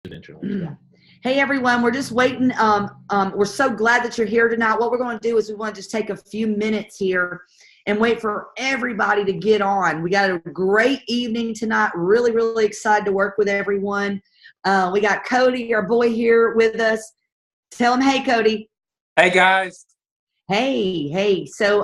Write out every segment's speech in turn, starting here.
Hey everyone, we're just waiting. We're so glad that you're here tonight. What we're going to do is we want to just take a few minutes here and wait for everybody to get on. We got a great evening tonight. Really, really excited to work with everyone. We got Cody, our boy, here with us. Tell him, hey, Cody. Hey, guys. Hey. So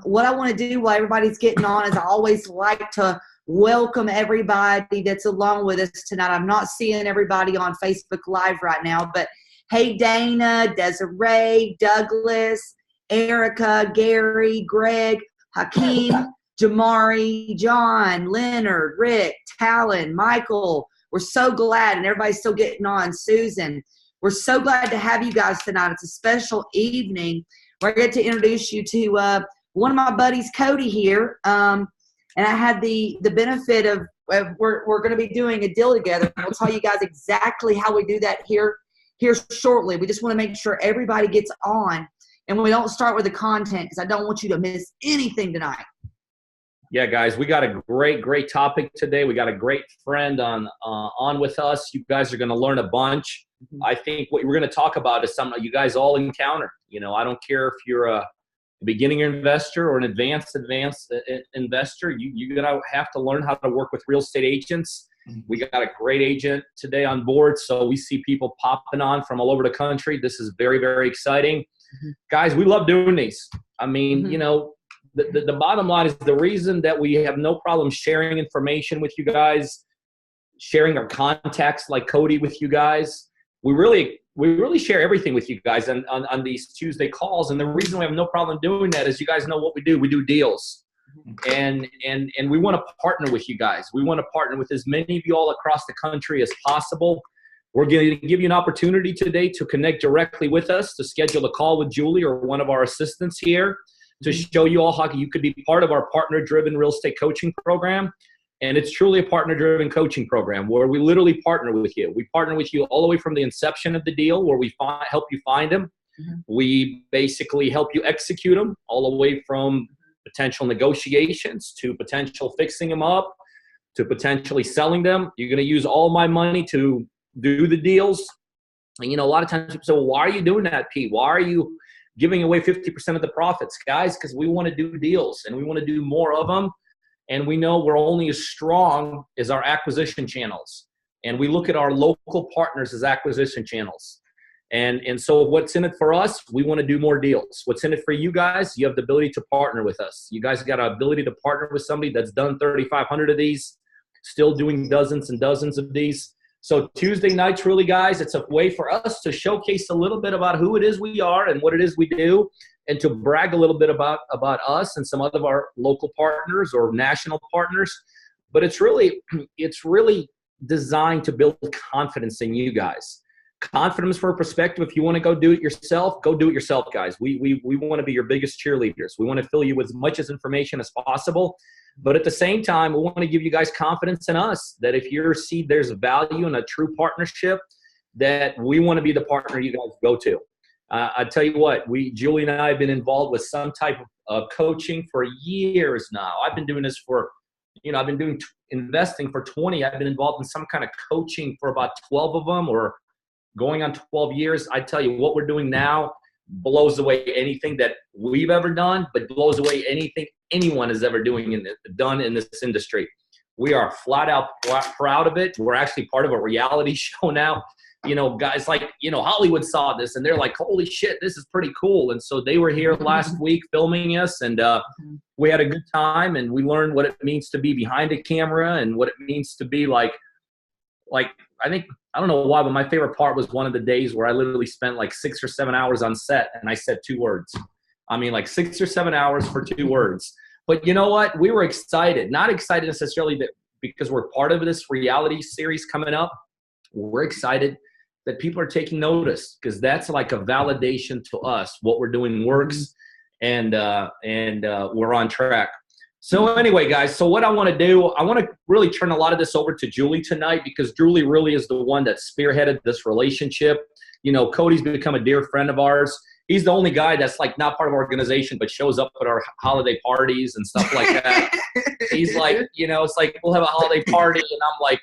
what I want to do while everybody's getting on is I always like to welcome everybody that's along with us tonight. I'm not seeing everybody on Facebook Live right now, but hey, Dana, Desiree, Douglas, Erica, Gary, Greg, Hakeem, Jamari, John, Leonard, Rick, Talon, Michael. We're so glad, and everybody's still getting on. Susan, we're so glad to have you guys tonight. It's a special evening where I get to introduce you to one of my buddies, Cody, here. And I had the benefit of we're going to be doing a deal together. We'll tell you guys exactly how we do that here shortly. We just want to make sure everybody gets on, and we don't start with the content because I don't want you to miss anything tonight. Yeah, guys, we got a great topic today. We got a great friend on with us. You guys are going to learn a bunch. Mm-hmm. I think what we're going to talk about is something you guys all encounter. You know, I don't care if you're a beginning investor or an advanced investor, you're going to have to learn how to work with real estate agents. Mm-hmm. We got a great agent today on board, so we see people popping on from all over the country. This is very, very exciting. Mm-hmm. Guys, we love doing these. I mean, mm-hmm. you know, the bottom line is the reason that we have no problem sharing information with you guys, sharing our contacts like Cody with you guys. We really share everything with you guys on these Tuesday calls. And the reason we have no problem doing that is you guys know what we do. We do deals. And we want to partner with you guys. We want to partner with as many of you all across the country as possible. We're going to give you an opportunity today to connect directly with us, to schedule a call with Julie or one of our assistants here to show you all how you could be part of our partner-driven real estate coaching program. And it's truly a partner-driven coaching program where we literally partner with you. We partner with you all the way from the inception of the deal where we help you find them. Mm-hmm. We basically help you execute them all the way from potential negotiations to potential fixing them up to potentially selling them. You're going to use all my money to do the deals. And, you know, a lot of times people say, well, why are you doing that, Pete? Why are you giving away 50% of the profits? Guys, because we want to do deals and we want to do more of them. And we know we're only as strong as our acquisition channels. And we look at our local partners as acquisition channels. And so what's in it for us? We want to do more deals. What's in it for you guys? You have the ability to partner with us. You guys got an ability to partner with somebody that's done 3,500 of these, still doing dozens and dozens of these. So Tuesday nights, really, guys, it's a way for us to showcase a little bit about who it is we are and what it is we do, and to brag a little bit about us and some other of our local partners or national partners. But it's really designed to build confidence in you guys. Confidence for perspective. If you want to go do it yourself, go do it yourself, guys. We want to be your biggest cheerleaders. We want to fill you with as much information as possible. But at the same time, we want to give you guys confidence in us that if you see there's value in a true partnership, that we want to be the partner you guys go to. I tell you what, Julie and I have been involved with some type of coaching for years now. I've been doing this I've been doing investing for 20. I've been involved in some kind of coaching for about 12 of them, or going on 12 years. I tell you what we're doing now blows away anything that we've ever done, but blows away anything anyone is ever done in this industry. We are flat out proud of it. We're actually part of a reality show now. You know, guys like, you know, Hollywood saw this and they're like, holy shit, this is pretty cool. And so they were here last week filming us, and we had a good time, and we learned what it means to be behind a camera and what it means to be like I don't know why, but my favorite part was one of the days where I literally spent like 6 or 7 hours on set and I said 2 words. I mean, like 6 or 7 hours for 2 words. But you know what? We were excited. Not excited necessarily that because we're part of this reality series coming up. We're excited that people are taking notice, because that's like a validation to us. What we're doing works, and we're on track. So anyway, guys, so what I want to do, I want to really turn a lot of this over to Julie tonight, because Julie really is the one that spearheaded this relationship. You know, Cody's become a dear friend of ours. He's the only guy that's like not part of our organization, but shows up at our holiday parties and stuff like that. He's like, you know, it's like we'll have a holiday party, and I'm like,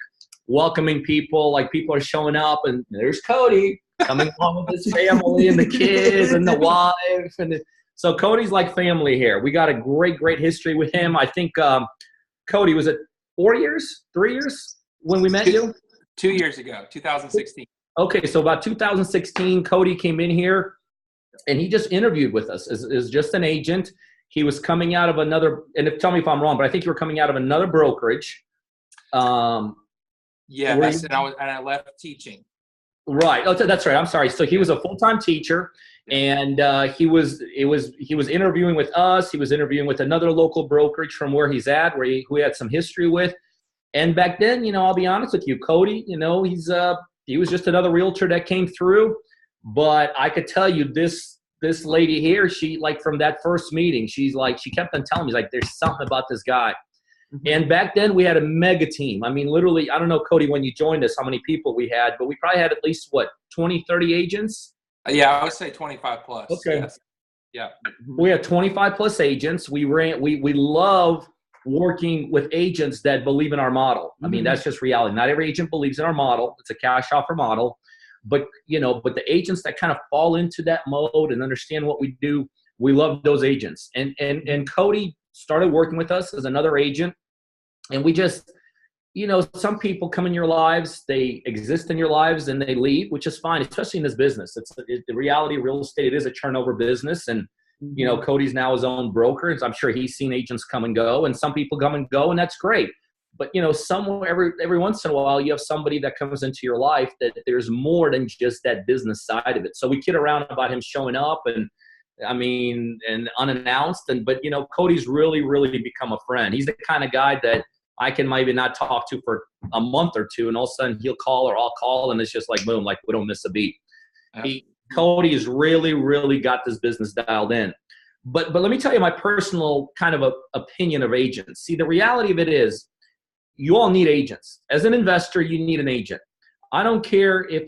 welcoming people. Like people are showing up, and there's Cody coming home with his family and the kids and the wife. So Cody's like family here. We got a great history with him. I think, Cody, was it 4 years, 3 years when we met you? 2 years ago, 2016. Okay, so about 2016, Cody came in here, and he just interviewed with us as just an agent. He was coming out of another, and tell me if I'm wrong, but I think you were coming out of another brokerage. Yes, and I left teaching. Right. Oh, that's right. I'm sorry. So he was a full-time teacher, and he was interviewing with us. He was interviewing with another local brokerage from where he's at, who he had some history with. And back then, I'll be honest with you, Cody, he was just another realtor that came through. But I could tell you this lady here, she, like, from that first meeting, she kept on telling me, like, there's something about this guy. Mm-hmm. And back then we had a mega team. I mean, literally, I don't know, Cody, when you joined us, how many people we had, but we probably had at least 20, 30 agents? Yeah, I would say 25 plus. Okay. Yes. Yeah. We had 25 plus agents. We love working with agents that believe in our model. I mean, that's just reality. Not every agent believes in our model. It's a cash offer model. But, but the agents that kind of fall into that mode and understand what we do, we love those agents. And Cody started working with us as another agent. And we just, some people come in your lives, they exist in your lives, and they leave, which is fine, especially in this business. The reality of real estate, it is a turnover business. And, Cody's now his own broker. And I'm sure he's seen agents come and go, and some people come and go, and that's great. But, somewhere every once in a while, you have somebody that comes into your life that there's more than just that business side of it. So we kid around about him showing up and unannounced. But Cody's really, really become a friend. He's the kind of guy that I can maybe not talk to for a month or two, and all of a sudden he'll call or I'll call, and it's just like, boom, like we don't miss a beat. Cody has really, really got this business dialed in. But let me tell you my personal kind of opinion of agents. See, the reality of it is, you all need agents. As an investor, you need an agent. I don't care if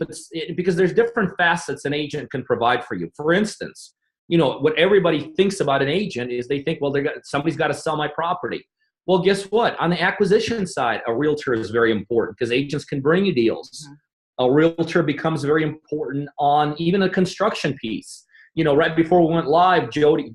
because there's different facets an agent can provide for you. For instance, what everybody thinks about an agent is they think, well, somebody's got to sell my property. Well, guess what? On the acquisition side, a realtor is very important because agents can bring you deals. Mm-hmm. A realtor becomes very important on even a construction piece. Right before we went live, Julie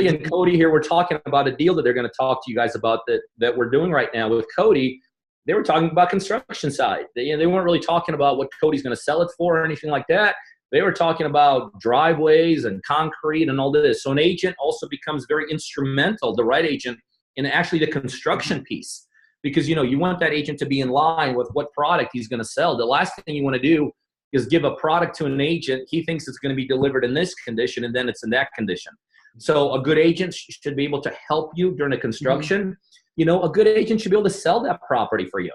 and Cody here were talking about a deal that they're going to talk to you guys about that we're doing right now with Cody. They were talking about construction side. They weren't really talking about what Cody's going to sell it for or anything like that. They were talking about driveways and concrete and all this. So an agent also becomes very instrumental, the right agent, in actually the construction piece. Because, you want that agent to be in line with what product he's going to sell. The last thing you want to do is give a product to an agent. He thinks it's going to be delivered in this condition, and then it's in that condition. So a good agent should be able to help you during the construction. Mm-hmm. A good agent should be able to sell that property for you.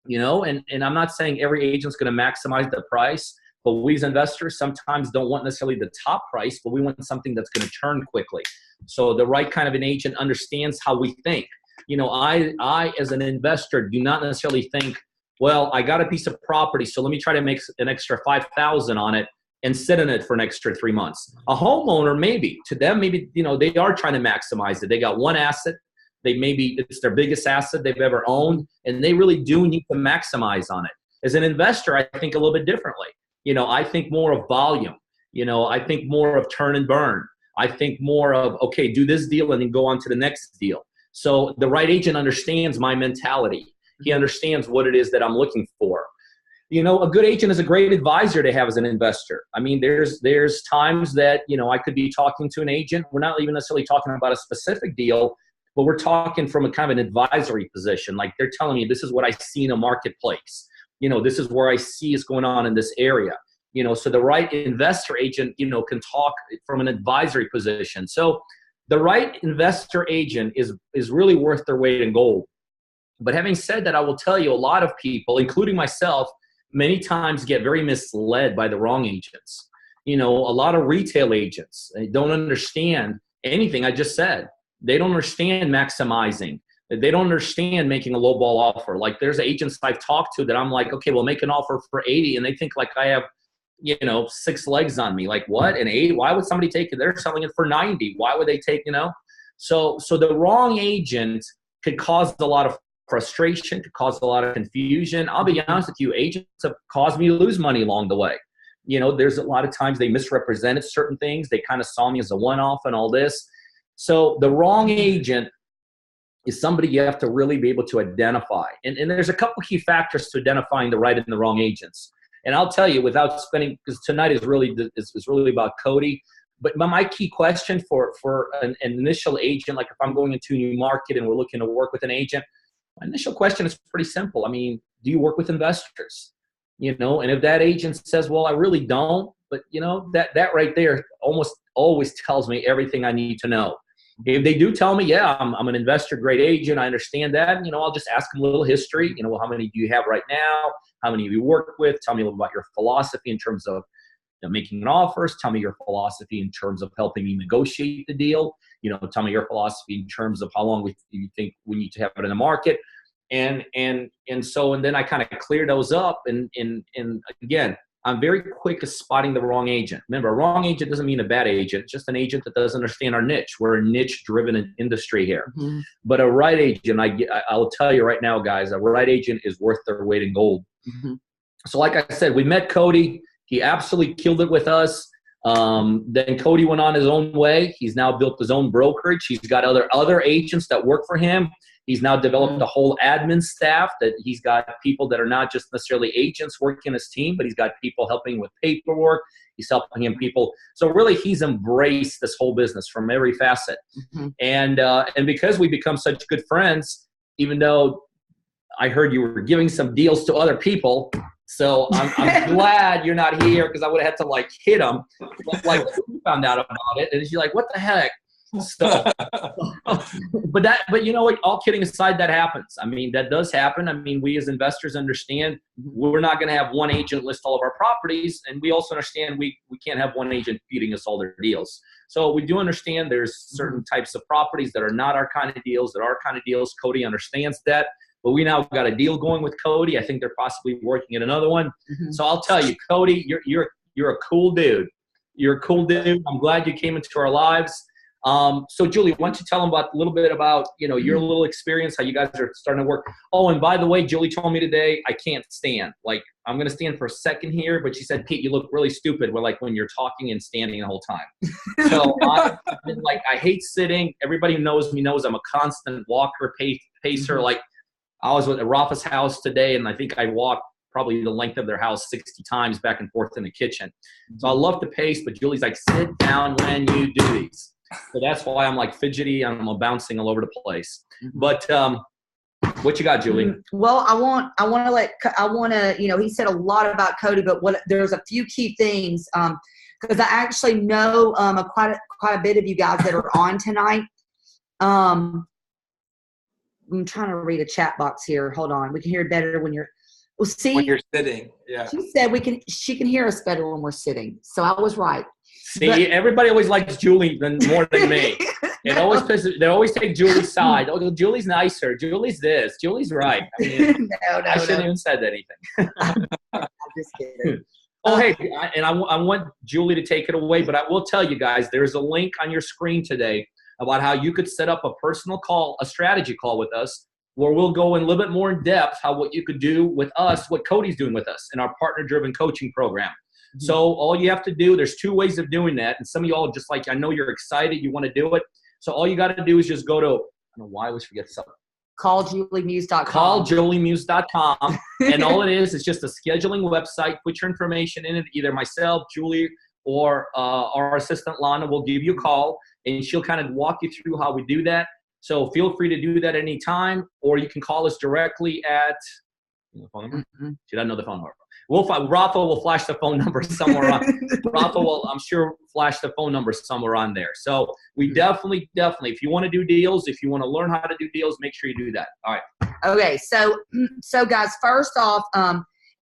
And I'm not saying every agent's going to maximize the price, but we as investors sometimes don't want necessarily the top price, but we want something that's going to turn quickly. So the right kind of an agent understands how we think. I as an investor do not necessarily think, well, I got a piece of property, so let me try to make an extra $5,000 on it and sit in it for an extra 3 months. A homeowner, maybe to them, they are trying to maximize it. They got one asset. It's their biggest asset they've ever owned, and they really do need to maximize on it. As an investor, I think a little bit differently. I think more of volume. I think more of turn and burn. I think more of, okay, do this deal and then go on to the next deal. So the right agent understands my mentality. He understands what it is that I'm looking for. A good agent is a great advisor to have as an investor. I mean, there's times that, I could be talking to an agent. We're not even necessarily talking about a specific deal, but we're talking from a kind of an advisory position. Like they're telling me, this is what I see in a marketplace. This is where I see is going on in this area. So the right investor agent, can talk from an advisory position. So the right investor agent is really worth their weight in gold. But having said that, I will tell you a lot of people, including myself, many times get very misled by the wrong agents. A lot of retail agents, they don't understand anything I just said. They don't understand maximizing. They don't understand making a lowball offer. Like there's agents I've talked to that I'm like, okay, we'll make an offer for 80, and they think like I have, 6 legs on me. Like what? An 80? Why would somebody take it? They're selling it for 90. Why would they take, So the wrong agent could cause a lot of frustration, could cause a lot of confusion. I'll be honest with you, agents have caused me to lose money along the way. You know, there's a lot of times they misrepresented certain things. They kind of saw me as a one-off and all this. So the wrong agent is somebody you have to really be able to identify. And there's a couple key factors to identifying the right and the wrong agents. And I'll tell you, without spending, because tonight is really about Cody. But my key question for an initial agent, like if I'm going into a new market and we're looking to work with an agent, my initial question is pretty simple. I mean, do you work with investors? You know, and if that agent says, well, I really don't, but you know, that right there almost always tells me everything I need to know. If they do tell me, yeah, I'm an investor grade agent, I understand that, you know, I'll just ask them a little history. You know, well, how many do you have right now? How many have you worked with? Tell me a little about your philosophy in terms of making offers. Tell me your philosophy in terms of helping me negotiate the deal. You know, tell me your philosophy in terms of how long you think we need to have it in the market. And then I kind of clear those up. And again, I'm very quick at spotting the wrong agent. Remember, a wrong agent doesn't mean a bad agent. It's just an agent that doesn't understand our niche. We're a niche-driven industry here. Mm-hmm. But a right agent, I'll tell you right now, guys, a right agent is worth their weight in gold. Mm-hmm. So like I said, we met Cody. He absolutely killed it with us. Then Cody went on his own way. He's now built his own brokerage. He's got other agents that work for him. He's now developed a whole admin staff that he's got people that are not just necessarily agents working in his team, but he's got people helping with paperwork. He's helping him people. So really he's embraced this whole business from every facet. Mm-hmm. And because we become such good friends, even though I heard you were giving some deals to other people, so I'm glad you're not here because I would have had to like hit him. Like you found out about it, and she's like, "What the heck?" So, but you know what? All kidding aside, that happens. I mean, that does happen. I mean, we as investors understand we're not going to have one agent list all of our properties, and we also understand we can't have one agent feeding us all their deals. So we do understand there's certain types of properties that are not our kind of deals, that are our kind of deals. Cody understands that. But we now got a deal going with Cody. I think they're possibly working at another one. Mm-hmm. So I'll tell you, Cody, you're a cool dude. You're a cool dude. I'm glad you came into our lives. So Julie, why don't you tell them a little bit about, you know, your little experience, how you guys are starting to work. Oh, and by the way, Julie told me today, I can't stand. Like, I'm going to stand for a second here, but she said, Pete, you look really stupid. We're like when you're talking and standing the whole time. So I hate sitting. Everybody who knows me knows I'm a constant walker, pacer. Mm-hmm. Like, I was at Rafa's house today, and I think I walked probably the length of their house 60 times back and forth in the kitchen. So I love to pace, but Julie's like, sit down when you do these. So that's why I'm like fidgety and I'm bouncing all over the place. But what you got, Julie? Well, I want to, you know, he said a lot about Cody, but there's a few key things because I actually know quite a bit of you guys that are on tonight. I'm trying to read a chat box here. Hold on. We can hear it better when you're when you're sitting. Yeah. She said she can hear us better when we're sitting. So I was right. See, everybody always likes Julie more than me. It always pisses. They always take Julie's side. Oh, Julie's nicer. Julie's this. Julie's right. I mean, I shouldn't even said anything. I'm just kidding. Oh, hey, and I want Julie to take it away, but I will tell you guys, there's a link on your screen today about how you could set up a personal call, a strategy call with us, where we'll go in a little bit more in depth what you could do with us, what Cody's doing with us in our partner-driven coaching program. Mm-hmm. So all you have to do, there's two ways of doing that. And some of y'all just like, I know you're excited, you want to do it. So all you got to do is just go to, I don't know why I always forget something. CallJulieMuse.com. CallJulieMuse.com. And all it is just a scheduling website. Put your information in it. Either myself, Julie, or our assistant Lana will give you a call, and she'll kind of walk you through how we do that. So feel free to do that any time, or you can call us directly at the phone number. Mm-hmm. She doesn't know the phone number. Rafa will flash the phone number somewhere on. Rafa will, I'm sure, flash the phone number somewhere on there. So we definitely, if you want to do deals, if you want to learn how to do deals, make sure you do that. All right. Okay. So guys, first off,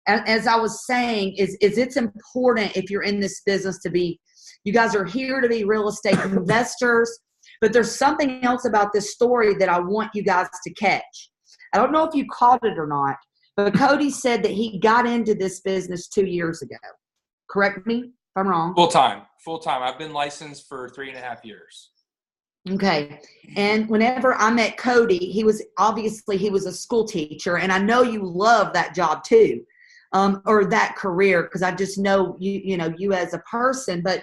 as I was saying, is it's important if you're in this business you guys are here to be real estate investors, but there's something else about this story that I want you guys to catch. I don't know if you caught it or not, but Cody said that he got into this business 2 years ago. Correct me if I'm wrong. Full time. I've been licensed for 3.5 years. Okay. And whenever I met Cody, he was a school teacher, and I know you love that job too, or that career, because I just know you as a person. But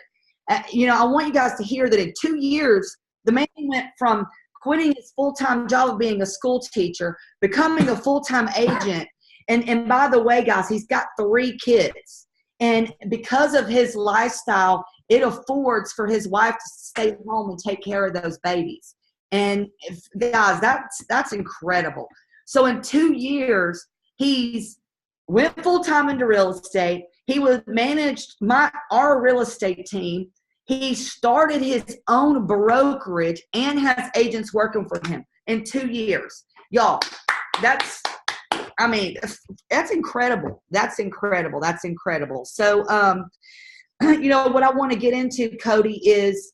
I want you guys to hear that in 2 years, the man went from quitting his full-time job of being a school teacher, becoming a full-time agent, and by the way, guys, he's got 3 kids, and because of his lifestyle, it affords for his wife to stay home and take care of those babies. And guys, that's incredible. So in 2 years, he's went full-time into real estate. He managed our real estate team. He started his own brokerage and has agents working for him in 2 years. Y'all, that's incredible. That's incredible. That's incredible. So, what I want to get into, Cody, is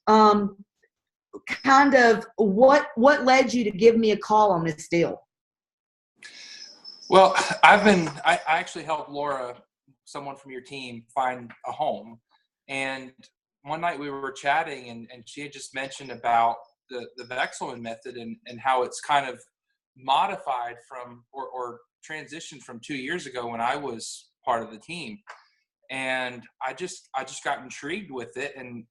kind of what led you to give me a call on this deal? Well, I actually helped Laura, someone from your team, find a home. And one night we were chatting, and she had just mentioned about the Vexelman method and how it's kind of modified from or transitioned from 2 years ago when I was part of the team. And I just got intrigued with it and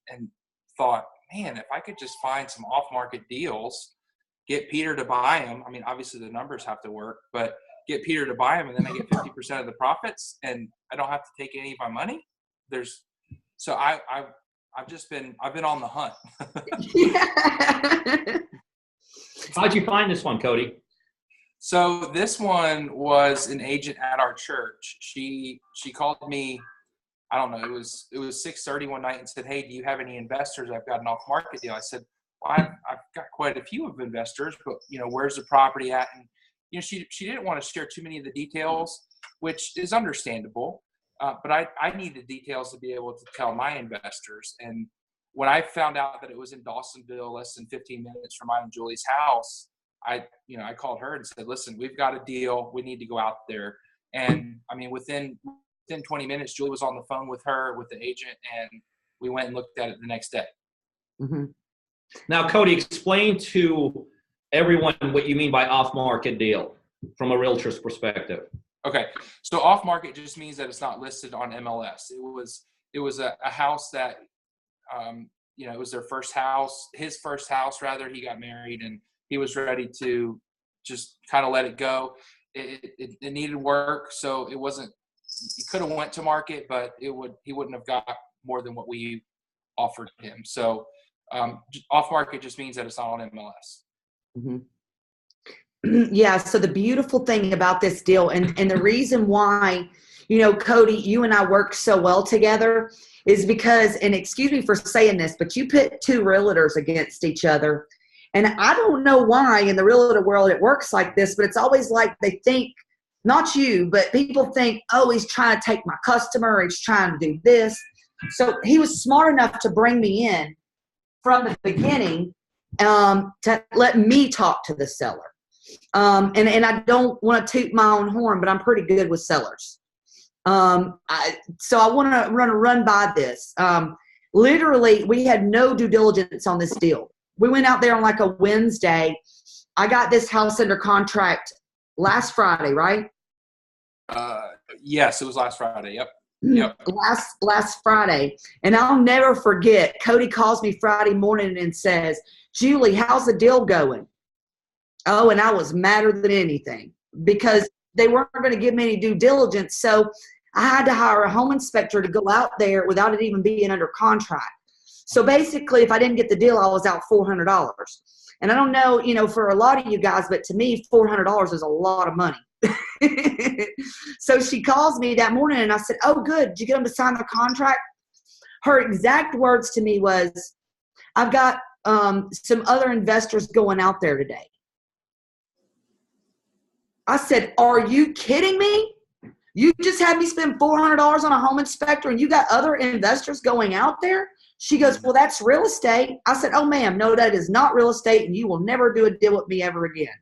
thought, man, if I could just find some off-market deals, get Peter to buy them. I mean, obviously the numbers have to work, but get Peter to buy them, and then I get 50% of the profits, and I don't have to take any of my money. I've been on the hunt. How'd you find this one, Cody? So this one was an agent at our church. She called me. I don't know. It was 6:30 one night and said, "Hey, do you have any investors? I've got an off-market deal." I said, "Well, I've got quite a few of investors, but where's the property at?" And she didn't want to share too many of the details, which is understandable. But I need the details to be able to tell my investors. And when I found out that it was in Dawsonville, less than 15 minutes from mine and Julie's house, I called her and said, "Listen, we've got a deal. We need to go out there." And I mean, within 20 minutes, Julie was on the phone with the agent, and we went and looked at it the next day. Mm-hmm. Now, Cody, explain to everyone what you mean by off-market deal from a realtor's perspective. Okay, so off-market just means that it's not listed on MLS. It was a house that, it was their first house, his first house rather. He got married, and he was ready to just kind of let it go. It needed work, so it wasn't. He could have went to market, but he wouldn't have got more than what we offered him. So off market just means that it's not on MLS. Mm-hmm. Yeah. So the beautiful thing about this deal, and the reason why, Cody, you and I work so well together is because, and excuse me for saying this, but you put 2 realtors against each other. And I don't know why in the realtor world it works like this, but it's always like they think, not you, but people think, oh, he's trying to take my customer, he's trying to do this. So he was smart enough to bring me in from the beginning to let me talk to the seller. And I don't want to toot my own horn, but I'm pretty good with sellers. So I want to run by this. Literally, we had no due diligence on this deal. We went out there on like a Wednesday. I got this house under contract last Friday, right? Yes, it was last Friday. Yep. Last Friday. And I'll never forget, Cody calls me Friday morning and says, "Julie, how's the deal going?" Oh, and I was madder than anything because they weren't going to give me any due diligence. So I had to hire a home inspector to go out there without it even being under contract. So basically, if I didn't get the deal, I was out $400. And I don't know, for a lot of you guys, but to me, $400 is a lot of money. So she calls me that morning and I said, "Oh, good. Did you get them to sign the contract?" Her exact words to me was, "I've got some other investors going out there today." I said, "Are you kidding me? You just had me spend $400 on a home inspector and you got other investors going out there?" She goes, "Well, that's real estate." I said, "Oh, ma'am, no, that is not real estate, and you will never do a deal with me ever again."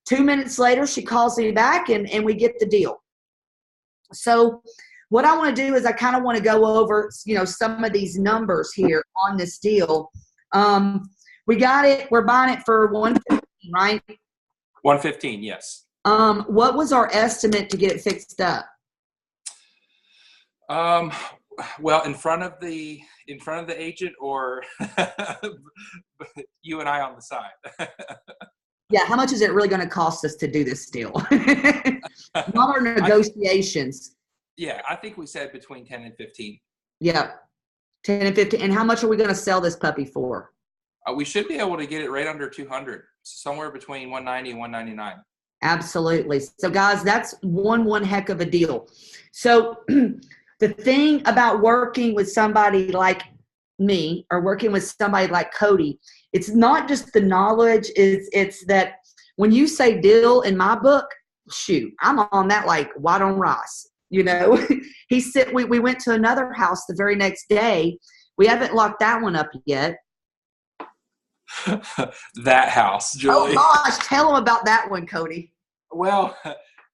2 minutes later, she calls me back, and we get the deal. So what I want to do is I kind of want to go over, some of these numbers here on this deal. We got it. We're buying it for 115, right? 115, yes. What was our estimate to get it fixed up? Well, in front of the agent, or you and I on the side. Yeah, how much is it really going to cost us to do this deal? Not our negotiations. Yeah, I think we said between 10 and 15. Yeah, 10 and 15. And how much are we going to sell this puppy for? We should be able to get it right under 200, somewhere between 190 and 199. Absolutely. So, guys, that's one heck of a deal. So, the thing about working with somebody like me or working with somebody like Cody, it's not just the knowledge, it's that when you say deal in my book, shoot, I'm on that like white on rice, you know. We went to another house the very next day. We haven't locked that one up yet. That house, Julie. Oh gosh, tell them about that one, Cody. Well,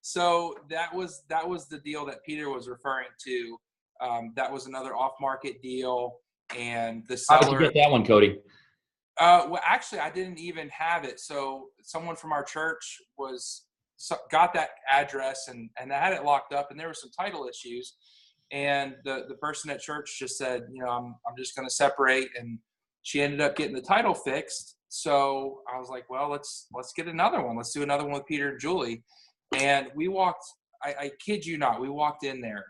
so that was the deal that Peter was referring to. That was another off-market deal, and the seller. How did you get that one, Cody? Well, actually, I didn't even have it. So someone from our church got that address and I had it locked up, and there were some title issues. And the person at church just said, I'm just going to separate, and she ended up getting the title fixed. So I was like, well, let's get another one. Let's do another one with Peter and Julie. And we walked. I kid you not, we walked in there,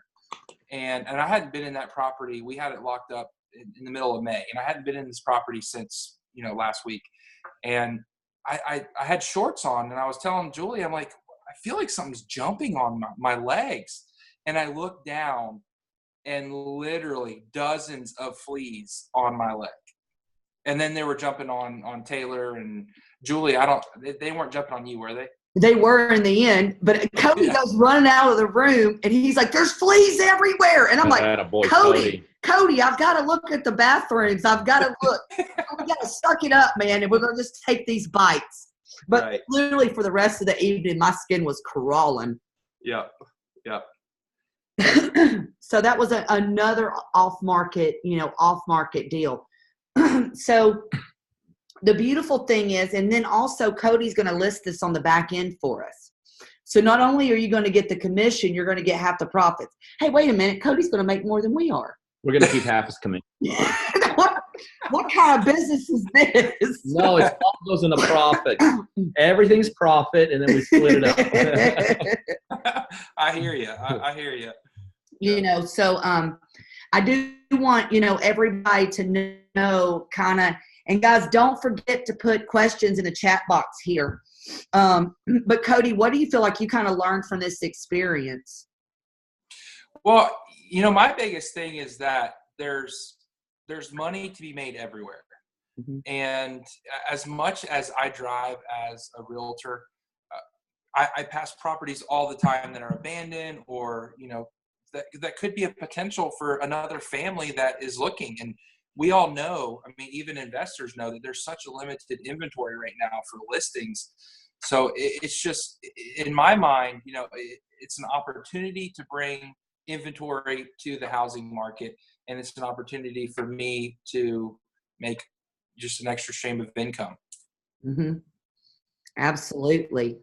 and I hadn't been in that property. We had it locked up in the middle of May, and I hadn't been in this property since last week. And I had shorts on, and I was telling Julie, I'm like, I feel like something's jumping on my legs. And I looked down, and literally dozens of fleas on my leg. And then they were jumping on Taylor and Julie. They weren't jumping on you, were they? They were in the end, but Cody goes running out of the room, and he's like, "There's fleas everywhere!" And I'm like, Cody, I've got to look at the bathrooms. I've got to look. We got to suck it up, man, and we're gonna just take these bites. But literally, for the rest of the evening, my skin was crawling. Yep. So that was another off-market deal. So the beautiful thing is, and then also Cody's going to list this on the back end for us. So not only are you going to get the commission, you're going to get half the profits. Hey, wait a minute. Cody's going to make more than we are. We're going to keep half his commission. What kind of business is this? No, it all goes into profit. Everything's profit, and then we split it up. I hear you. I hear you. So I do want, everybody to know kind of, and guys, don't forget to put questions in the chat box here. But Cody, what do you feel like you kind of learned from this experience? Well, my biggest thing is that there's money to be made everywhere. Mm-hmm. And as much as I drive as a realtor, I pass properties all the time that are abandoned, or, that could be a potential for another family that is looking. And we all know, even investors know that there's such a limited inventory right now for listings. So it's just, in my mind, it's an opportunity to bring inventory to the housing market. And it's an opportunity for me to make just an extra stream of income. Mm-hmm. Absolutely.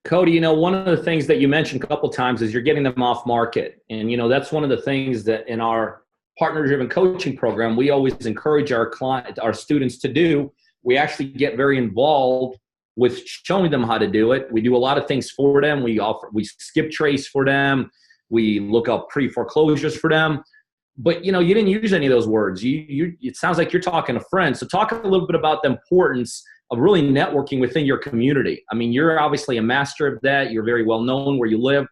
Cody, one of the things that you mentioned a couple of times is you're getting them off market. And, that's one of the things that in our partner-driven coaching program, we always encourage our students to do. We actually get very involved with showing them how to do it. We do a lot of things for them. We skip trace for them. We look up pre-foreclosures for them. But, you didn't use any of those words. It sounds like you're talking to friends. So talk a little bit about the importance of really networking within your community. You're obviously a master of that. You're very well known where you live.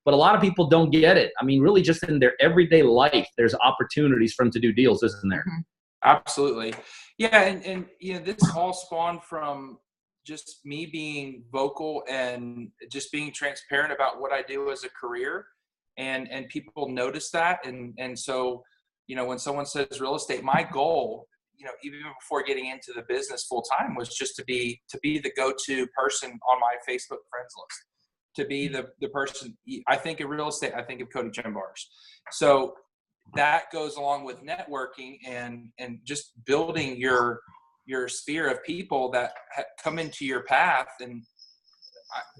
But a lot of people don't get it. Really just in their everyday life, there's opportunities for them to do deals, isn't there? Absolutely. Yeah, and this all spawned from just me being vocal and just being transparent about what I do as a career. And people notice that. And so, when someone says real estate, my goal, even before getting into the business full time, was just to be the go-to person on my Facebook friends list, to be the person. I think of real estate, I think of Cody Chambars. So that goes along with networking and just building your your sphere of people that come into your path. And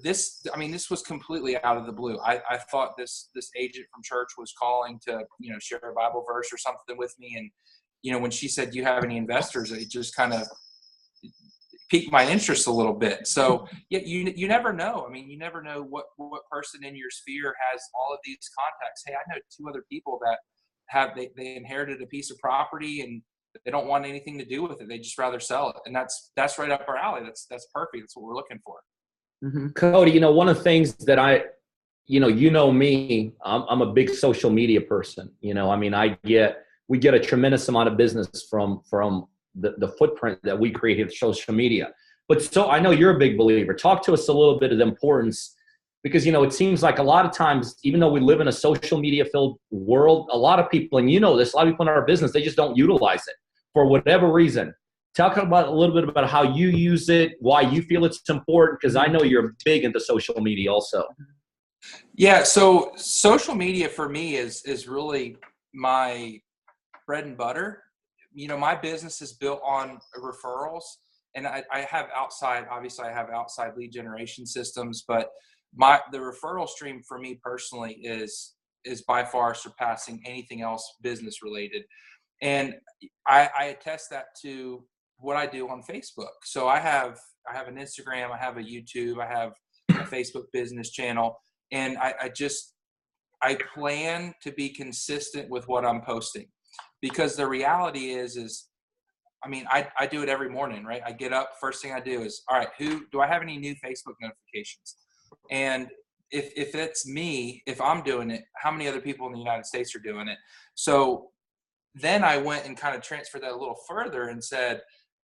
this was completely out of the blue. I thought this agent from church was calling to, share a Bible verse or something with me. And, when she said, "Do you have any investors?" it just kind of piqued my interest a little bit. So yeah, you never know. I mean, you never know what person in your sphere has all of these contacts. Hey, I know 2 other people that they inherited a piece of property and they don't want anything to do with it. They just rather sell it. And that's right up our alley. That's perfect. That's what we're looking for. Mm-hmm. Cody, one of the things that me, I'm a big social media person. We get a tremendous amount of business from the footprint that we create with social media. But so I know you're a big believer. Talk to us a little bit of the importance, because, it seems like a lot of times, even though we live in a social media filled world, a lot of people, and this, a lot of people in our business, they just don't utilize it for whatever reason. Talk about a little bit about how you use it, why you feel it's important, because I know you're big into social media also. Yeah. So social media for me is really my bread and butter. My business is built on referrals, and I have outside lead generation systems, but the referral stream for me personally is by far surpassing anything else business related. And I attest that to what I do on Facebook. So I have an Instagram, I have a YouTube, I have a Facebook business channel, and I plan to be consistent with what I'm posting. Because the reality is I do it every morning, right? I get up, first thing I do is, all right, do I have any new Facebook notifications? And if it's me, if I'm doing it, how many other people in the United States are doing it? So then I went and kind of transferred that a little further and said,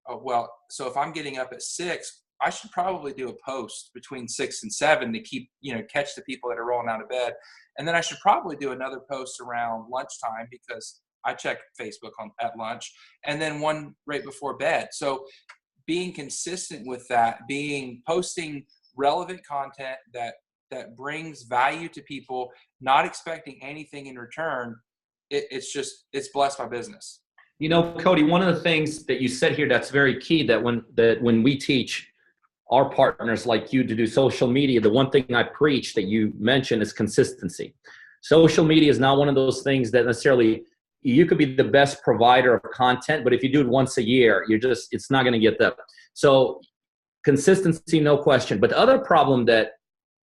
oh, well, so if I'm getting up at 6, I should probably do a post between 6 and 7 to keep, catch the people that are rolling out of bed. And then I should probably do another post around lunchtime, because I check Facebook at lunch, and then one right before bed. So being consistent with that, posting relevant content that brings value to people, not expecting anything in return, it's blessed my business. Cody, one of the things that you said here that's very key, that when we teach our partners like you to do social media, the one thing I preach that you mentioned is consistency. Social media is not one of those things that necessarily you could be the best provider of content, but if you do it once a year, it's not going to get that. So consistency, no question. But the other problem that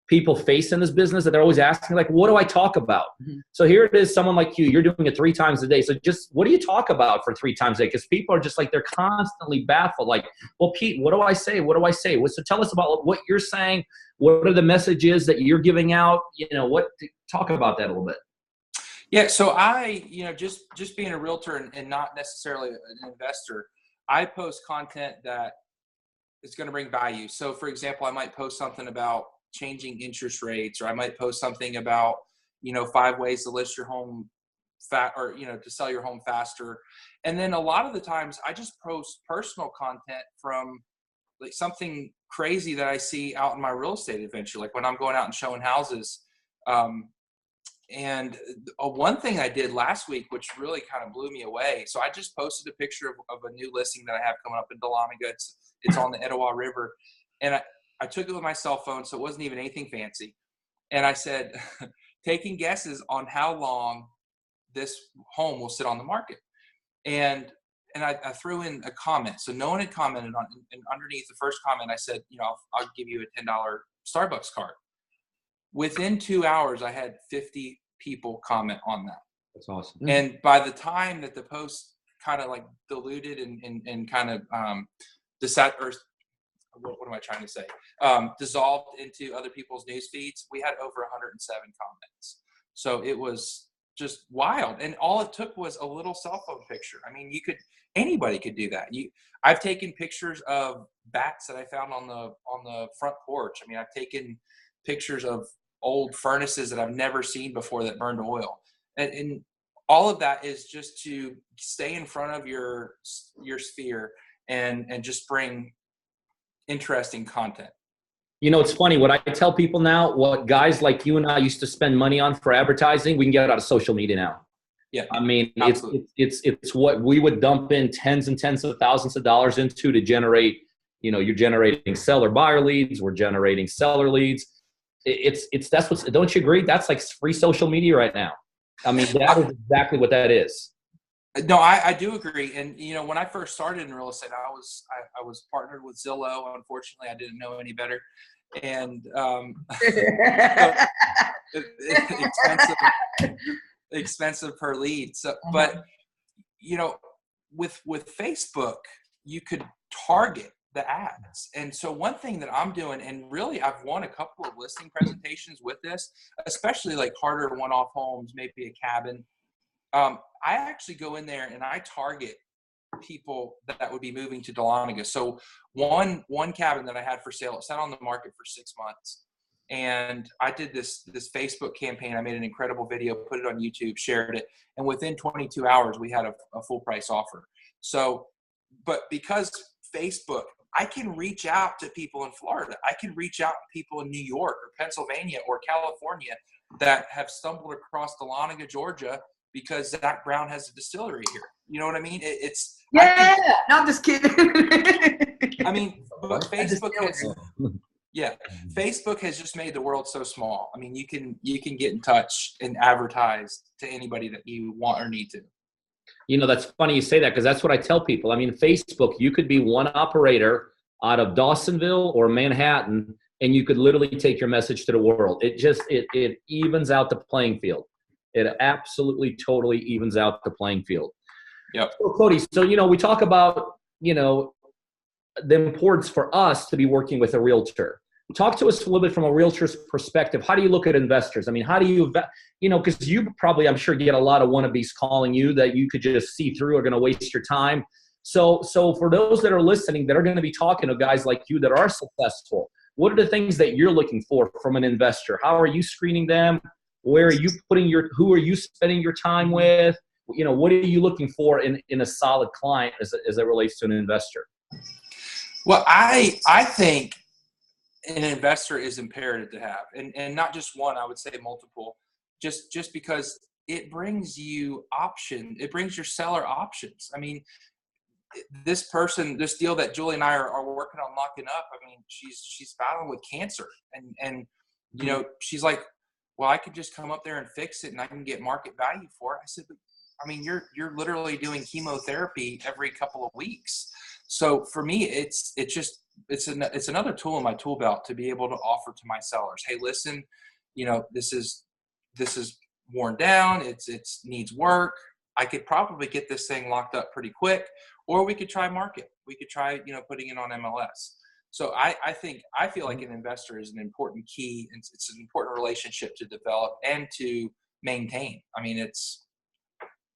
people face in this business that they're always asking, like, what do I talk about? Mm-hmm. So here it is, someone like you're doing it 3 times a day. So just what do you talk about for 3 times a day? Because people are just like, they're constantly baffled. Like, well, Pete, what do I say? What do I say? So tell us about what you're saying. What are the messages that you're giving out? Talk about that a little bit. Yeah. So I, just being a realtor and not necessarily an investor, I post content that is going to bring value. So for example, I might post something about changing interest rates, or I might post something about, 5 ways to list your home to sell your home faster. And then a lot of the times I just post personal content from like something crazy that I see out in my real estate adventure. Like when I'm going out and showing houses, and one thing I did last week, which really kind of blew me away. So I just posted a picture of a new listing that I have coming up in Dahlonega. It's on the Etowah River. And I took it with my cell phone, so it wasn't even anything fancy. And I said, taking guesses on how long this home will sit on the market. And I threw in a comment. So no one had commented on it. And underneath the first comment, I said, I'll give you a $10 Starbucks card. Within 2 hours, I had 50 people comment on that. That's awesome. And by the time that the post kind of like diluted and kind of what am I trying to say? Dissolved into other people's news feeds, we had over 107 comments. So it was just wild. And all it took was a little cell phone picture. I mean, anybody could do that. I've taken pictures of bats that I found on the front porch. I mean, I've taken pictures of old furnaces that I've never seen before that burned oil. And all of that is just to stay in front of your sphere and just bring interesting content. It's funny. What I tell people now, what guys like you and I used to spend money on for advertising, we can get out of social media now. Yeah. I mean, Absolutely. it's what we would dump in tens and tens of thousands of dollars into to generate, you're generating seller buyer leads, we're generating seller leads. That's what's, don't you agree? That's like free social media right now. I mean, that is exactly what that is. No, I do agree. And, when I first started in real estate, I was partnered with Zillow. Unfortunately, I didn't know any better. And expensive per lead. So, but, with Facebook, you could target the ads. And so one thing that I'm doing, and really I've won a couple of listing presentations with this, especially like harder one-off homes, maybe a cabin. I actually go in there and I target people that would be moving to Dahlonega. So one cabin that I had for sale, it sat on the market for 6 months. And I did this Facebook campaign. I made an incredible video, put it on YouTube, shared it. And within 22 hours, we had a full price offer. So, but because Facebook, I can reach out to people in Florida. I can reach out to people in New York or Pennsylvania or California that have stumbled across Dahlonega, Georgia, because Zach Brown has a distillery here. You know what I mean? I'm just kidding. I mean, but Facebook has just made the world so small. I mean, you can get in touch and advertise to anybody that you want or need to. That's funny you say that, because that's what I tell people. I mean, Facebook, you could be one operator out of Dawsonville or Manhattan, and you could literally take your message to the world. It evens out the playing field. It absolutely, totally evens out the playing field. Yep. So, Cody, we talk about, the importance for us to be working with a realtor. Talk to us a little bit from a realtor's perspective. How do you look at investors? I mean, how do you, because you probably, I'm sure, get a lot of wannabes calling you that you could just see through, are going to waste your time. So for those that are listening, that are going to be talking to guys like you that are successful, what are the things that you're looking for from an investor? How are you screening them? Where are you who are you spending your time with? What are you looking for in a solid client as it relates to an investor? Well, I think an investor is imperative to have, and not just one, I would say multiple, just because it brings you option. It brings your seller options. I mean, this deal that Julie and I are working on locking up, I mean, she's battling with cancer, and she's like, well, I could just come up there and fix it and I can get market value for it. I said, but I mean, you're literally doing chemotherapy every couple of weeks. So for me, it's another tool in my tool belt to be able to offer to my sellers. Hey, listen, this is worn down. It's needs work. I could probably get this thing locked up pretty quick, or we could try market. We could try, putting it on MLS. So I feel like an investor is an important key. It's an important relationship to develop and to maintain. I mean,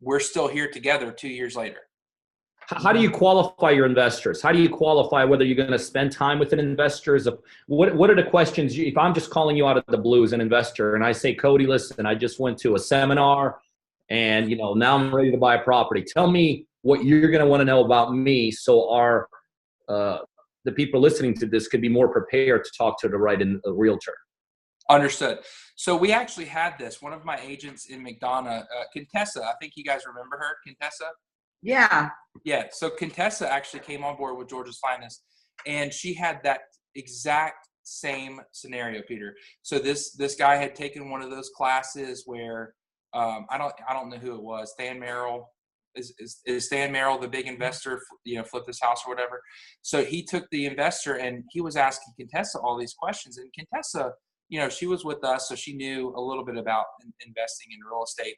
we're still here together 2 years later. How do you qualify your investors? How do you qualify whether you're going to spend time with an investor? What are the questions? If I'm just calling you out of the blue as an investor and I say, Cody, listen, I just went to a seminar and, now I'm ready to buy a property. Tell me what you're going to want to know about me, so the people listening to this could be more prepared to talk to the right realtor. Understood. So we actually had this. One of my agents in McDonough, Contessa, I think you guys remember her, Contessa? Yeah. Yeah. So Contessa actually came on board with Georgia's Finest, and she had that exact same scenario, Peter. So this guy had taken one of those classes where I don't know who it was. Stan Merrill. Is Stan Merrill the big investor, flip this house or whatever? So he took the investor and he was asking Contessa all these questions. And Contessa, she was with us, so she knew a little bit about investing in real estate.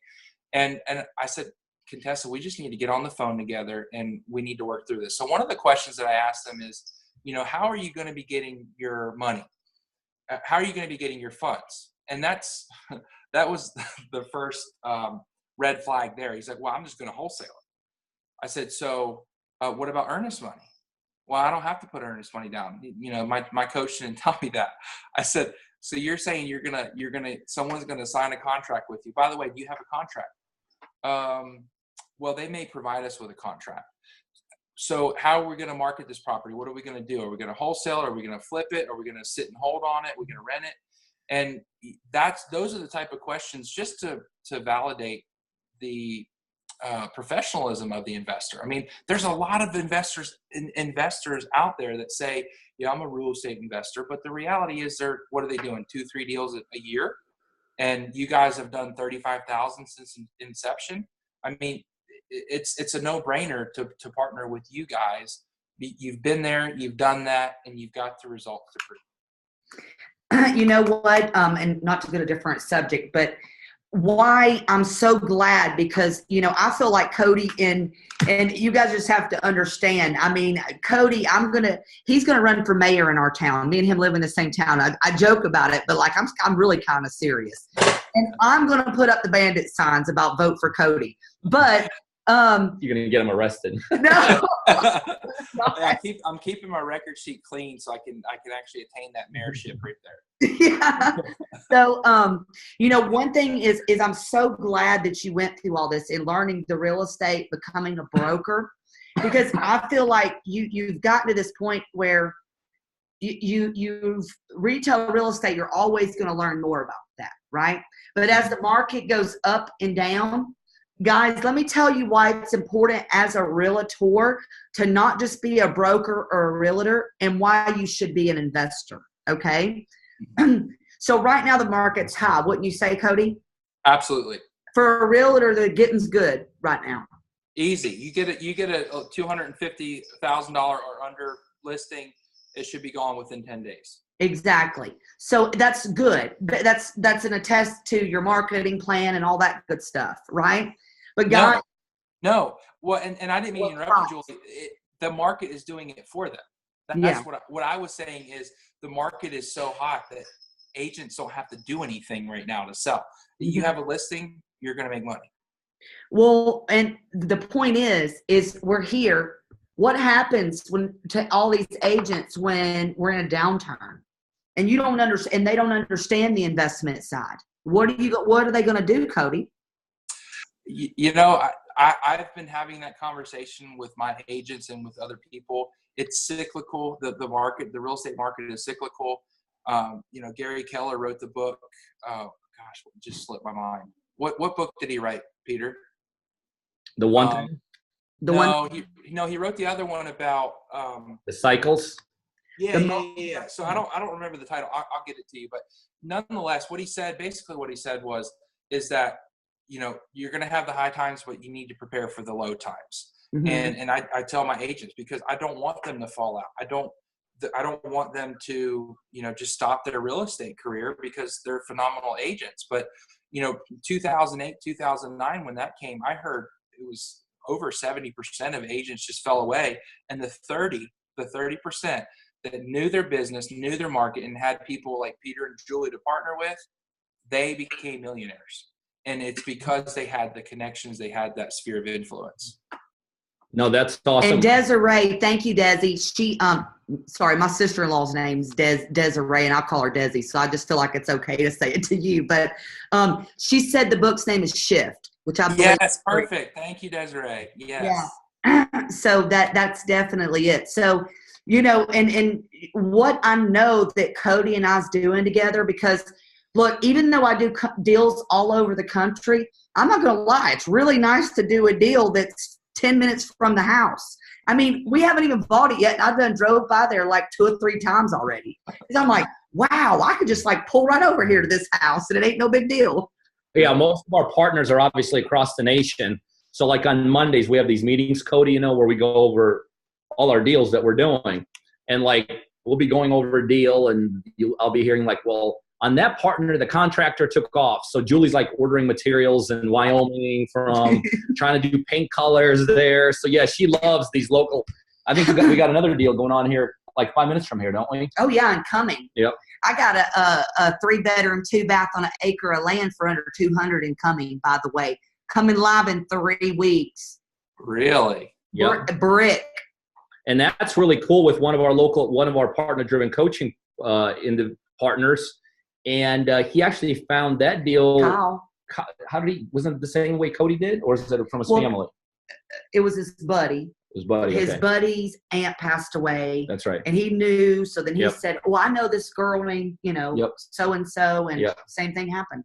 And I said, Contessa, we just need to get on the phone together and we need to work through this. So one of the questions that I asked them is, how are you going to be getting your money? How are you going to be getting your funds? And that was the first red flag there. He's like, well, I'm just going to wholesale it. I said, so what about earnest money? Well, I don't have to put earnest money down. My coach didn't tell me that. I said, so you're saying someone's going to sign a contract with you. By the way, do you have a contract? Well, they may provide us with a contract. So how are we going to market this property? What are we going to do? Are we going to wholesale? Are we going to flip it? Are we going to sit and hold on it? Are we going to rent it? And those are the type of questions just to validate the professionalism of the investor. I mean, there's a lot of investors out there that say, yeah, I'm a real estate investor, but the reality is what are they doing? 2-3 deals a year? And you guys have done 35,000 since inception. I mean, it's a no-brainer to partner with you guys. You've been there, you've done that, and you've got the results to prove. You know what? And not to go to a different subject, but why I'm so glad, because, you know, I feel like Cody and you guys just have to understand. I mean, Cody, he's gonna run for mayor in our town. Me and him live in the same town. I joke about it, but like I'm really kind of serious. And I'm gonna put up the bandit signs about vote for Cody. But you're gonna get him arrested. No. I'm keeping my record sheet clean so I can actually attain that mayorship right there. Yeah. So, you know, one thing is I'm so glad that you went through all this in learning the real estate, becoming a broker, because I feel like you've gotten to this point where you've retail real estate, you're always going to learn more about that, right? But as the market goes up and down, guys, let me tell you why it's important as a realtor to not just be a broker or a realtor, and why you should be an investor, okay? So right now the market's high. Wouldn't you say, Cody? Absolutely. For a realtor, the getting's good right now. Easy. You get a $250,000 or under listing, it should be gone within 10 days. Exactly. So that's good. That's an attest to your marketing plan and all that good stuff, right? But guys, no. Well, and I didn't mean to interrupt you, Julie. The market is doing it for them. That's what I was saying is the market is so hot that agents don't have to do anything right now to sell. You have a listing, you're going to make money. Well, and the point is we're here. What happens to all these agents when we're in a downturn and you don't understand, and they don't understand the investment side? What are they going to do, Cody? You know, I've been having that conversation with my agents and with other people. It's cyclical. The market, the real estate market is cyclical. You know, Gary Keller wrote the book. Oh gosh, it just slipped my mind. What book did he write, Peter? The one thing? He wrote the other one about the cycles. Yeah. So I don't remember the title. I'll get it to you. But nonetheless, what he said is that, you know, you're going to have the high times, but you need to prepare for the low times. Mm-hmm. And I tell my agents, because I don't want them to fall out. I don't want them to, you know, just stop their real estate career, because they're phenomenal agents. But, you know, 2008, 2009, when that came, I heard it was over 70% of agents just fell away. And the 30% that knew their business, knew their market, and had people like Peter and Julie to partner with, they became millionaires. And it's because they had the connections, they had that sphere of influence. No, that's awesome. And Desiree, thank you, Desi. She, sorry, my sister-in-law's name's Desiree, and I'll call her Desi, so I just feel like it's okay to say it to you. But she said the book's name is Shift, which I believe. Yes, perfect. Thank you, Desiree. Yes. Yeah. So that's definitely it. So, you know, and what I know that Cody and I's doing together, because look, even though I do deals all over the country, I'm not going to lie. It's really nice to do a deal that's 10 minutes from the house. I mean, we haven't even bought it yet. And I've drove by there like 2 or 3 times already. Because I'm like, wow, I could just like pull right over here to this house and it ain't no big deal. Yeah, most of our partners are obviously across the nation. So like on Mondays, we have these meetings, Cody, you know, where we go over all our deals that we're doing. And like, we'll be going over a deal and I'll be hearing like, well, on that partner, the contractor took off. So Julie's like ordering materials in Wyoming from trying to do paint colors there. So yeah, she loves these local. I think we got another deal going on here, like 5 minutes from here, don't we? Oh yeah, and coming. Yep. I got a 3-bedroom, 2-bath on an acre of land for under $200 and coming. By the way, coming live in 3 weeks. Really? Yeah. Brick. And that's really cool with one of our partner-driven coaching partners. And he actually found that deal. Kyle. Wasn't it the same way Cody did? Or is it from his family? It was his buddy. His buddy. His buddy's aunt passed away. That's right. And he knew. So then he said, well, I know this girl named, you know, so-and-so. And same thing happened.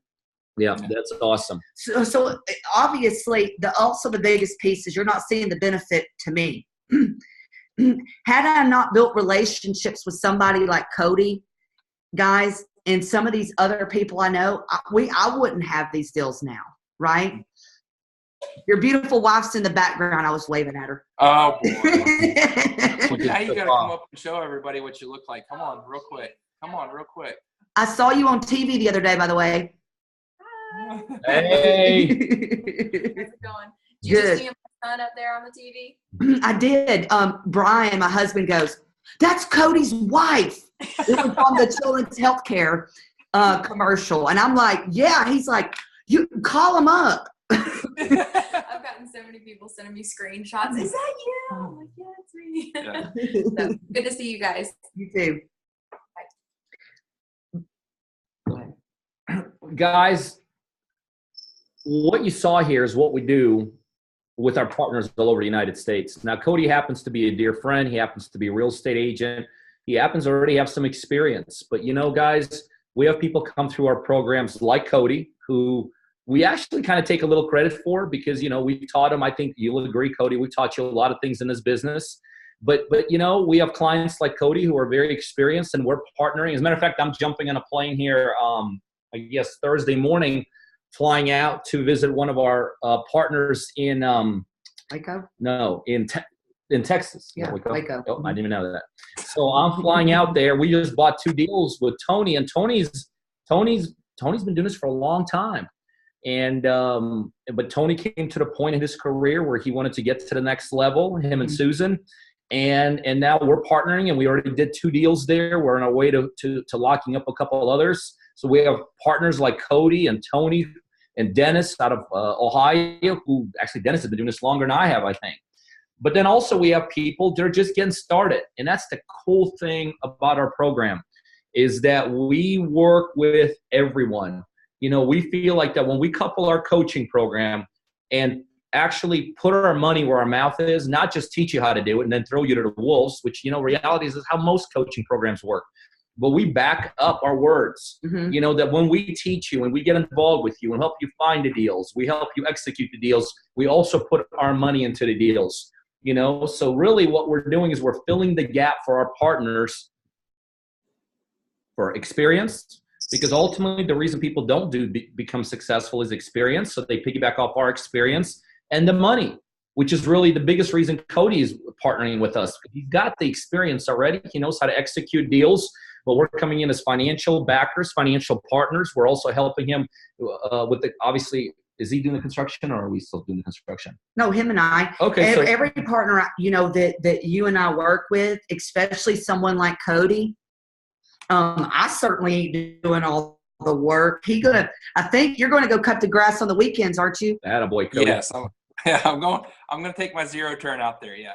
Yeah, that's awesome. So obviously, the biggest piece is you're not seeing the benefit to me. Had I not built relationships with somebody like Cody, guys, and some of these other people I know, I wouldn't have these deals now, right? Your beautiful wife's in the background. I was waving at her. Oh, boy. Now you got to come up and show everybody what you look like. Come on, real quick. I saw you on TV the other day, by the way. Hey. How's it going? Did you just see my son up there on the TV? I did. Brian, my husband, goes, "That's Cody's wife." It was on the Children's Healthcare commercial. And I'm like, yeah. He's like, you call him up. I've gotten so many people sending me screenshots. Is that you? I'm like, yeah, it's me. Yeah. So, good to see you guys. You too. Guys, what you saw here is what we do with our partners all over the United States. Now, Cody happens to be a dear friend. He happens to be a real estate agent. He happens to already have some experience. But, you know, guys, we have people come through our programs like Cody, who we actually kind of take a little credit for because, you know, we taught him. I think you'll agree, Cody, we taught you a lot of things in this business. But you know, we have clients like Cody who are very experienced, and we're partnering. As a matter of fact, I'm jumping on a plane here, I guess Thursday morning, flying out to visit one of our partners in Waco? No, in Texas. Yeah, Waco. Oh, I didn't even know that. So I'm flying out there. We just bought 2 deals with Tony, and Tony's been doing this for a long time. And but Tony came to the point in his career where he wanted to get to the next level, him and Susan. And now we're partnering, and we already did 2 deals there. We're on our way to locking up a couple of others. So we have partners like Cody and Tony and Dennis out of Ohio, who actually Dennis has been doing this longer than I have, I think. But then also we have people that are just getting started. And that's the cool thing about our program, is that we work with everyone. You know, we feel like that when we couple our coaching program and actually put our money where our mouth is, not just teach you how to do it and then throw you to the wolves, which, you know, reality is how most coaching programs work. But we back up our words, you know, that when we teach you and we get involved with you and help you find the deals, we help you execute the deals, we also put our money into the deals, you know. So really what we're doing is we're filling the gap for our partners for experience, because ultimately the reason people don't become successful is experience. So they piggyback off our experience, and the money, which is really the biggest reason Cody is partnering with us. He's got the experience already. He knows how to execute deals, but we're coming in as financial backers, financial partners. We're also helping him with the, obviously, is he doing the construction or are we still doing the construction? No, him and I. Okay. Every partner, you know, that you and I work with, especially someone like Cody, I certainly ain't doing all the work. I think you're going to go cut the grass on the weekends, aren't you? Attaboy, Cody. Yes, I'm going to take my 0 turn out there. Yeah.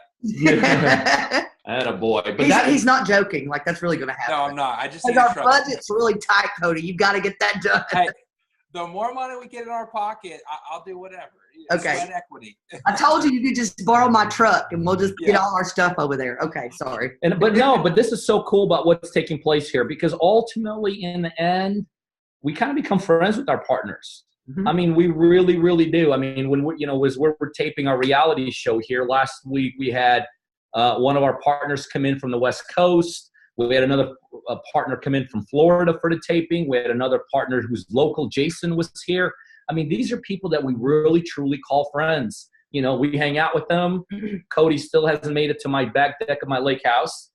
Attaboy. But he's not joking. Like, that's really going to happen. No, I'm not. I just because our budget's really tight, Cody. You've got to get that done. Hey, the more money we get in our pocket, I'll do whatever. Okay. Sweat equity. I told you could just borrow my truck and we'll just get all our stuff over there. Okay, sorry. But this is so cool about what's taking place here, because ultimately in the end, we kind of become friends with our partners. I mean, we really, really do. I mean, when as we're taping our reality show here last week, we had one of our partners come in from the West Coast. We had another partner come in from Florida for the taping. We had another partner who's local, Jason, was here. I mean, these are people that we really, truly call friends. You know, we hang out with them. Cody still hasn't made it to my back deck of my lake house,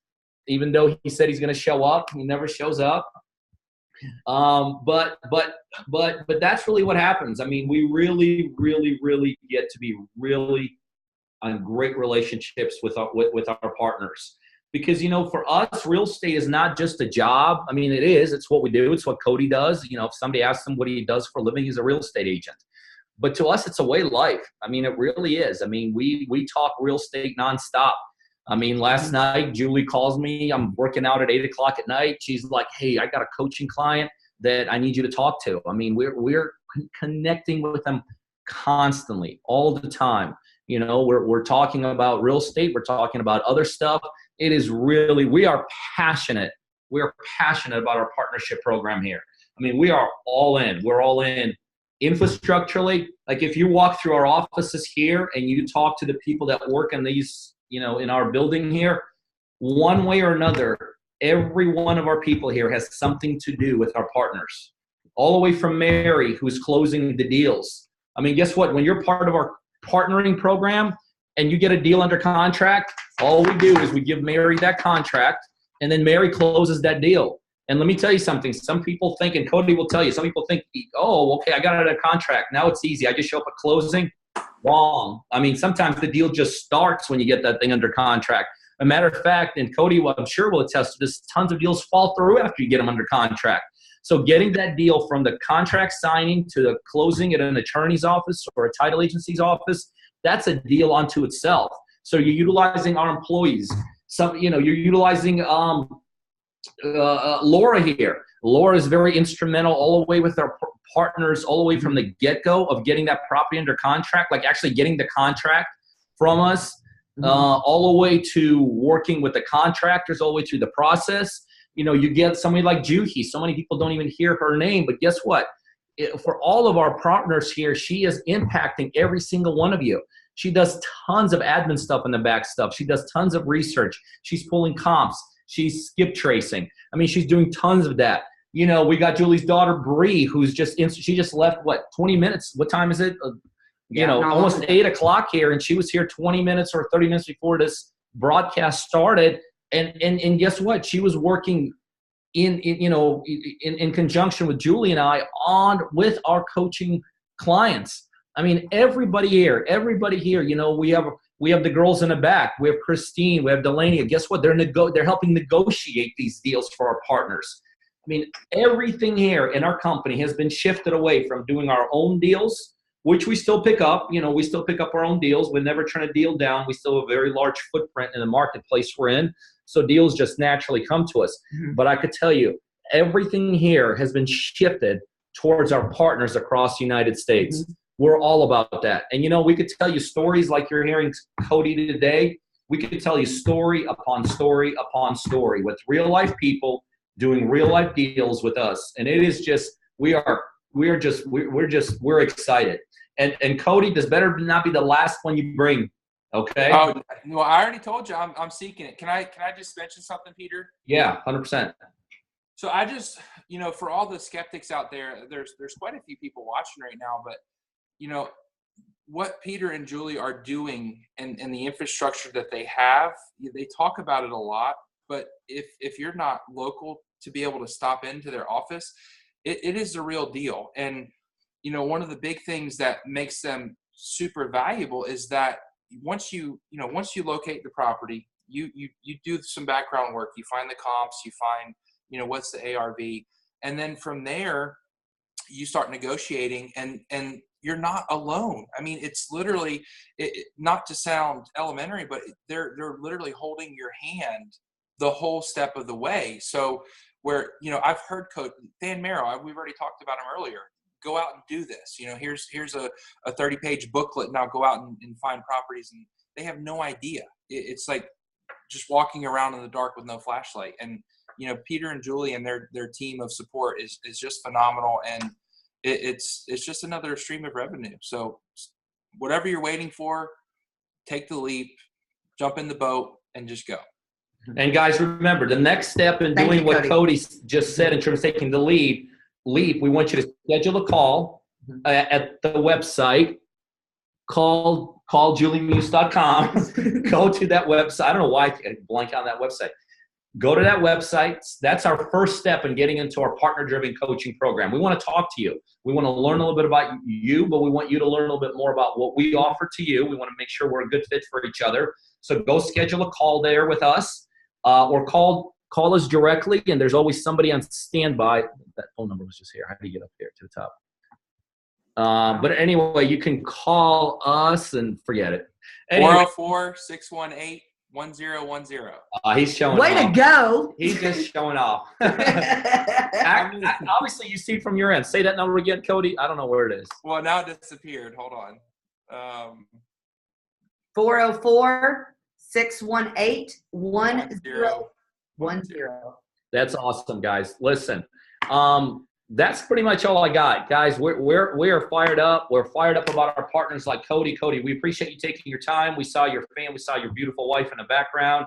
even though he said he's going to show up. He never shows up. But that's really what happens. I mean, we really, really, really get to be really on great relationships with our partners. Because, you know, for us, real estate is not just a job. I mean, it is. It's what we do. It's what Cody does. You know, if somebody asks him what he does for a living, he's a real estate agent. But to us, it's a way of life. I mean, it really is. I mean, we talk real estate nonstop. I mean, last night, Julie calls me. I'm working out at 8 o'clock at night. She's like, hey, I got a coaching client that I need you to talk to. I mean, we're connecting with them constantly, all the time. You know, we're talking about real estate. We're talking about other stuff. It is really, we are passionate. We are passionate about our partnership program here. I mean, we are all in. We're all in infrastructurally, like if you walk through our offices here and you talk to the people that work in these, you know, in our building here, one way or another, every one of our people here has something to do with our partners. All the way from Mary, who's closing the deals. I mean, guess what? When you're part of our partnering program and you get a deal under contract, all we do is we give Mary that contract, and then Mary closes that deal. And let me tell you something. Some people think, and Cody will tell you, some people think, oh, okay, I got it under contract. Now it's easy. I just show up at closing. Wrong. I mean, sometimes the deal just starts when you get that thing under contract. A matter of fact, and Cody, I'm sure will attest to this, tons of deals fall through after you get them under contract. So getting that deal from the contract signing to the closing at an attorney's office or a title agency's office, that's a deal unto itself. So you're utilizing our employees. You're utilizing Laura here. Laura is very instrumental all the way with our partners, all the way from the get-go of getting that property under contract, like actually getting the contract from us, all the way to working with the contractors, all the way through the process. You know, you get somebody like Juhi. So many people don't even hear her name, but guess what? For all of our partners here, she is impacting every single one of you. She does tons of admin stuff in the back stuff. She does tons of research. She's pulling comps. She's skip tracing. I mean, she's doing tons of that. You know, we got Julie's daughter, Bree, who's she just left, 20 minutes? What time is it? Almost 8 o'clock here, and she was here 20 minutes or 30 minutes before this broadcast started. And guess what? She was working in conjunction with Julie and I with our coaching clients. I mean, everybody here, you know, we have the girls in the back. We have Christine, we have Delaney. Guess what? They're helping negotiate these deals for our partners. I mean, everything here in our company has been shifted away from doing our own deals, which we still pick up. You know, we still pick up our own deals. We're never trying to deal down. We still have a very large footprint in the marketplace we're in. So deals just naturally come to us. But I could tell you, everything here has been shifted towards our partners across the United States. We're all about that. And, you know, we could tell you stories like you're hearing Cody today. We could tell you story upon story upon story with real life people doing real life deals with us. And it is just, we're excited. And Cody, this better not be the last one you bring. Okay. Oh, well, I already told you I'm seeking it. Can I just mention something, Peter? Yeah, 100%. So I just, you know, for all the skeptics out there, there's quite a few people watching right now, but you know, what Peter and Julie are doing and the infrastructure that they have, they talk about it a lot, but if you're not local to be able to stop into their office, it is the real deal. And, you know, one of the big things that makes them super valuable is that once you locate the property, you do some background work, you find the comps, you find, you know, what's the ARV, and then from there you start negotiating and you're not alone. I mean, it's literally, not to sound elementary, but they're literally holding your hand the whole step of the way. So where, you know, I've heard Coach Dan Merrill, we've already talked about him earlier, go out and do this. You know, here's a 30-page booklet. Now go out and find properties. And they have no idea. It's like just walking around in the dark with no flashlight. And, you know, Peter and Julie and their team of support is just phenomenal. And it's just another stream of revenue. So whatever you're waiting for, take the leap, jump in the boat, and just go. And guys, remember the next step in doing what Cody just said in terms of taking the leap, we want you to schedule a call at the website. Call juliemuse.com. Go to that website. I don't know why I blank on that website. Go to that website. That's our first step in getting into our partner-driven coaching program. We want to talk to you. We want to learn a little bit about you, but we want you to learn a little bit more about what we offer to you. We want to make sure we're a good fit for each other. So go schedule a call there with us, or call us directly, and there's always somebody on standby. That phone number was just here. How do you get up there to the top? But anyway, you can call us and forget it. Anyway, 404-618-1010. He's showing Way off. to go. He's just showing off. Obviously, you see from your end. Say that number again, Cody. I don't know where it is. Well, now it disappeared. Hold on. 404-618-1010. That's awesome, guys. Listen, that's pretty much all I got, guys. We are fired up. We're fired up about our partners like Cody. Cody, we appreciate you taking your time. We saw your fan. We saw your beautiful wife in the background.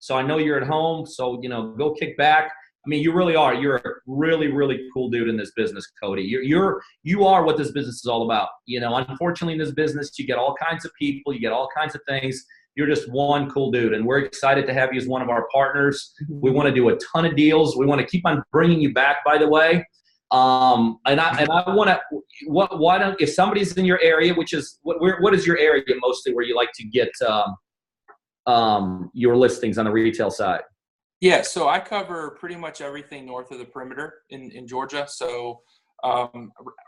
So I know you're at home. So, go kick back. I mean, you really are. You're a really, really cool dude in this business, Cody. You are what this business is all about. Unfortunately, in this business, you get all kinds of people. You get all kinds of things. You're just one cool dude, and we're excited to have you as one of our partners. We want to do a ton of deals. We want to keep on bringing you back, by the way. And I want to. Why don't, if somebody's in your area, which is what is your area mostly where you like to get your listings on the retail side? Yeah, so I cover pretty much everything north of the perimeter in Georgia. So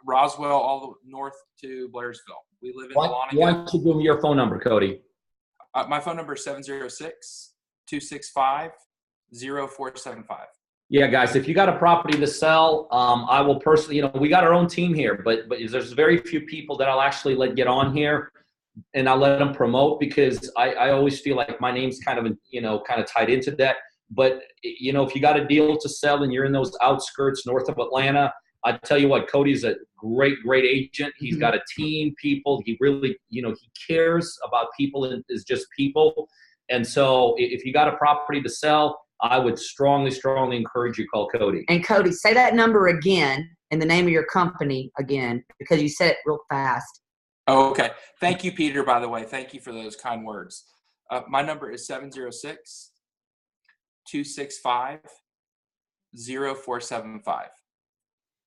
Roswell all the north to Blairsville. We live in Dahlonega. Why don't you give me your phone number, Cody? My phone number is 706-265-0475. Yeah, guys, if you got a property to sell, I will personally, we got our own team here, but there's very few people that I'll actually let get on here, and I'll let them promote because I always feel like my name's kind of tied into that. But, if you got a deal to sell and you're in those outskirts north of Atlanta, I tell you what, Cody's a great, great agent. He's got a team, people. He really, he cares about people and is just people. And so if you got a property to sell, I would strongly, strongly encourage you to call Cody. And Cody, say that number again and the name of your company again, because you said it real fast. Oh, okay. Thank you, Peter, by the way. Thank you for those kind words. My number is 706-265-0475.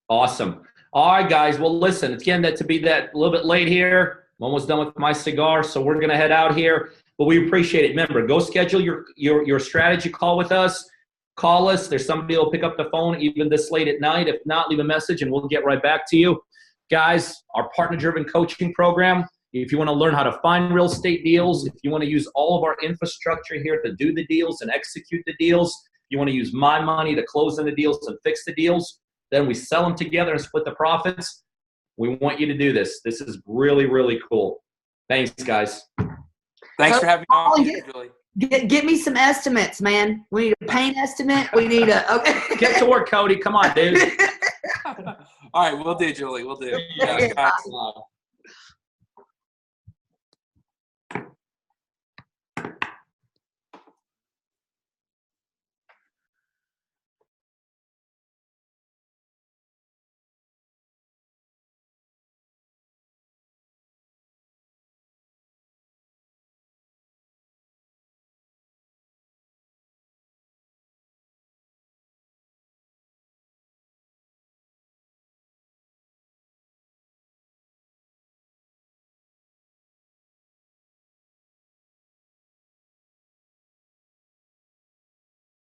Awesome. All right, guys. Well, listen, again, to be that a little bit late here. I'm almost done with my cigar, so we're going to head out here. But we appreciate it. Remember, go schedule your strategy call with us. Call us. There's somebody who will pick up the phone even this late at night. If not, leave a message, and we'll get right back to you. Guys, our partner-driven coaching program, if you want to learn how to find real estate deals, if you want to use all of our infrastructure here to do the deals and execute the deals, if you want to use my money to close in the deals and fix the deals, then we sell them together and split the profits. We want you to do this. This is really, really cool. Thanks, guys. Thanks for having me on, Julie. Get me some estimates, man. We need a paint estimate. We need okay. Get to work, Cody. Come on, dude. All right, we'll do, Julie. We'll do. Yeah,